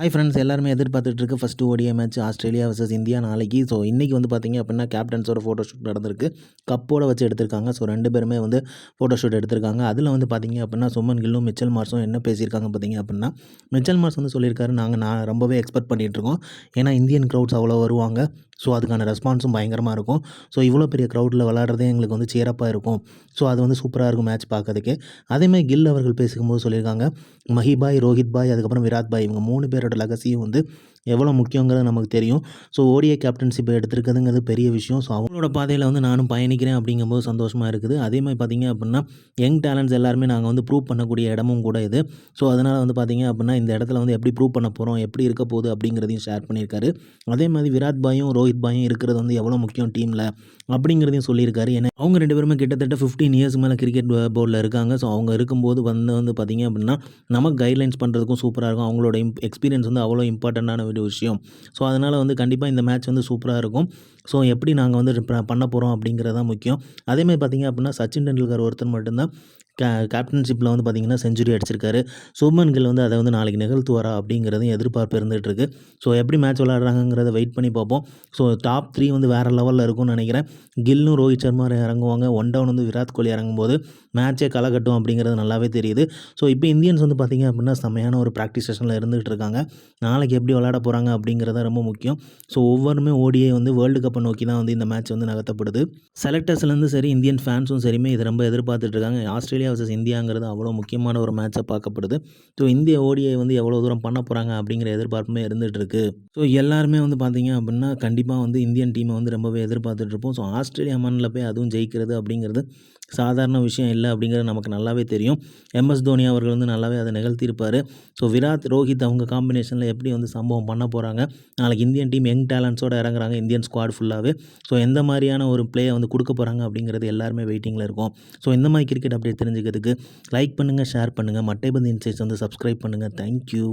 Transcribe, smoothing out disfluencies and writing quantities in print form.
Hi friends, எல்லாருமே எதிர்பார்த்துட்டு இருக்க first ODI match Australia versus India நாளைக்கு. ஸோ இன்றைக்கி வந்து பார்த்திங்க அப்படின்னா கேப்டன்ஸோட ஃபோட்டோ ஷூட் நடந்திருக்கு. கப்போட வச்சு எடுத்திருக்காங்க. ஸோ 2 பேருமே வந்து ஃபோட்டோ ஷூட் எடுத்திருக்காங்க. அதில் வந்து பார்த்திங்க அப்படின்னா சுமன் கில்லும் மிச்சல் மார்ஸும் என்ன பேசியிருக்காங்க பார்த்திங்க அப்படின்னா, மிச்சல் மார்ஸ் வந்து சொல்லியிருக்காரு, நான் ரொம்பவே எக்ஸ்பெக்ட் பண்ணிகிட்ருக்கோம். ஏன்னா இந்தியன் க்ரௌட்ஸ் அவ்வளோ வருவாங்க. ஸோ அதுக்கான ரெஸ்பான்ஸும் பயங்கரமாக இருக்கும். ஸோ இவ்வளோ பெரிய க்ரௌடில் விளாட்றதே எங்களுக்கு வந்து சியரப்பாக இருக்கும். ஸோ அது வந்து சூப்பராக இருக்கும் மேட்ச் பார்க்கறதுக்கு. அதேமாதிரி கில் அவர்கள் பேசும்போது சொல்லியிருக்காங்க, மஹிபாய், ரோஹித் பாய், அதுக்கப்புறம் விராட் பாய், இவங்க 3 பேரோட லெகசியும் வந்து எவ்வளோ முக்கியங்கிறது நமக்கு தெரியும். ஸோ ஓடிஐ கேப்டன்ஷிப் எடுத்திருக்கிறதுங்கிறது பெரிய விஷயம். ஸோ அவங்களோட பாதையில் வந்து நானும் பயணிக்கிறேன் அப்படிங்கும்போது சந்தோஷமாக இருக்குது. அதேமாதிரி பார்த்திங்க அப்படின்னா யங் டேலண்ட்ஸ் எல்லாருமே நாங்கள் வந்து ப்ரூவ் பண்ணக்கூடிய இடமும் கூட இது. ஸோ அதனால் வந்து பார்த்திங்க அப்படின்னா இந்த இடத்துல வந்து எப்படி ப்ரூவ் பண்ண போகிறோம், எப்படி இருக்க போகுது அப்படிங்கிறதையும் ஷேர் பண்ணியிருக்காரு. அதே மாதிரி விராட் பாயும் ரோஹித் பாயும் இருக்கிறது வந்து எவ்வளோ முக்கியம் டீமில் அப்படிங்கிறதையும் சொல்லியிருக்காரு. ஏன்னா அவங்க 2 பேருமே கிட்டத்தட்ட 15 இயர்ஸ் மேலே கிரிக்கெட் போர்டில் இருக்காங்க. ஸோ அவங்க இருக்கும்போது வந்து பார்த்திங்க அப்படின்னா நமக்கு கைட்லைன்ஸ் பண்ணுறதுக்கும் சூப்பராக இருக்கும். அவங்களோட எக்ஸ்பீரியன்ஸ் வந்து அவ்வளோ இம்பார்ட்டண்ட்டான ஒரு விஷயம். ஸோ அதனால் வந்து கண்டிப்பாக இந்த மேட்ச் வந்து சூப்பராக இருக்கும். ஸோ எப்படி நாங்கள் வந்து பண்ண போகிறோம் அப்படிங்கிறது தான் முக்கியம். அதேமாதிரி பார்த்திங்க அப்படின்னா சச்சின் டெண்டுல்கர் ஒருத்தர் மட்டும்தான் கேப்டன்ஷிப்பில் வந்து பார்த்திங்கன்னா செஞ்சுரி அடிச்சிருக்காரு. சுப்மன் கில் வந்து அதை வந்து நாளைக்கு நிகழ்த்துவாரா அப்படிங்கிறதையும் எதிர்பார்ப்பு இருந்துகிட்ருக்கு. ஸோ எப்படி மேட்ச் விளாட்றாங்கிறத வெயிட் பண்ணி பார்ப்போம். ஸோ டாப் 3 வந்து வேறு லெவலில் இருக்கும்னு நினைக்கிறேன். கில்லும் ரோஹித் சர்மா இறங்குவாங்க. 1 டவுன் வந்து விராட் கோலி இறங்கும்போது மேட்சே களை கட்டும் அப்படிங்கிறது நல்லாவே தெரியுது. ஸோ இப்போ இந்தியன்ஸ் வந்து பார்த்திங்க அப்படின்னா செம்மையான ஒரு ப்ராக்டிஸ் செஷனில் இருந்துகிட்டு இருக்காங்க. நாளைக்கு எப்படி விளாட போகிறாங்க அப்படிங்கிறது ரொம்ப முக்கியம். ஸோ ஒவ்வொருமே ஓடிஐ வந்து வேர்ல்டு கப்பை நோக்கி தான் வந்து இந்த மேட்ச் வந்து நகர்த்தப்படுது. செலக்டர்ஸ்லேருந்து சரி, இந்தியன் ஃபேன்ஸும் சரியுமே இது ரொம்ப எதிர்பார்த்துட்டு இருக்காங்க. ஆஸ்திரேலியா வர்சஸ் இந்தியாங்கிறது அவ்வளோ முக்கியமான ஒரு மேட்சாக பார்க்கப்படுது. ஸோ இந்திய ஓடிஐ வந்து எவ்வளோ தூரம் பண்ண போகிறாங்க அப்படிங்கிற எதிர்பார்ப்புமே இருந்துகிட்ருக்கு. ஸோ எல்லாருமே வந்து பார்த்திங்க அப்படின்னா கண்டிப்பாக வந்து இந்தியன் டீமை வந்து ரொம்பவே எதிர்பார்த்துட்ருப்போம். ஸோ ஆஸ்திரேலியா மண்ணில் போய் அதுவும் ஜெயிக்கிறது அப்படிங்கிறது சாதாரண விஷயம் இல்லை அப்படிங்கிறது நமக்கு நல்லாவே தெரியும். எம்எஸ் தோனி அவர்கள் வந்து நல்லாவே அதை நிகழ்த்தியிருப்பார். ஸோ விராட், ரோஹித் அவங்க காம்பினேஷனில் எப்படி வந்து சம்பவம் பண்ண போகிறாங்க. நாளைக்கு இந்தியன் டீம் யங் டேலண்ட்ஸோடு இறங்குறாங்க, இந்தியன் ஸ்குவாட் ஃபுல்லாகவே. ஸோ எந்த மாதிரியான ஒரு பிளேயை வந்து கொடுக்க போகிறாங்க அப்படிங்கிறது எல்லாருமே வெயிட்டிங்கில் இருக்கும். ஸோ இந்த மாதிரி கிரிக்கெட் அப்டேட் தெரிஞ்சுக்கிறதுக்கு லைக் பண்ணுங்கள், ஷேர் பண்ணுங்கள். மட்டைபந்து இன்சைட்ஸ் வந்து சப்ஸ்கிரைப் பண்ணுங்கள். தேங்க்யூ.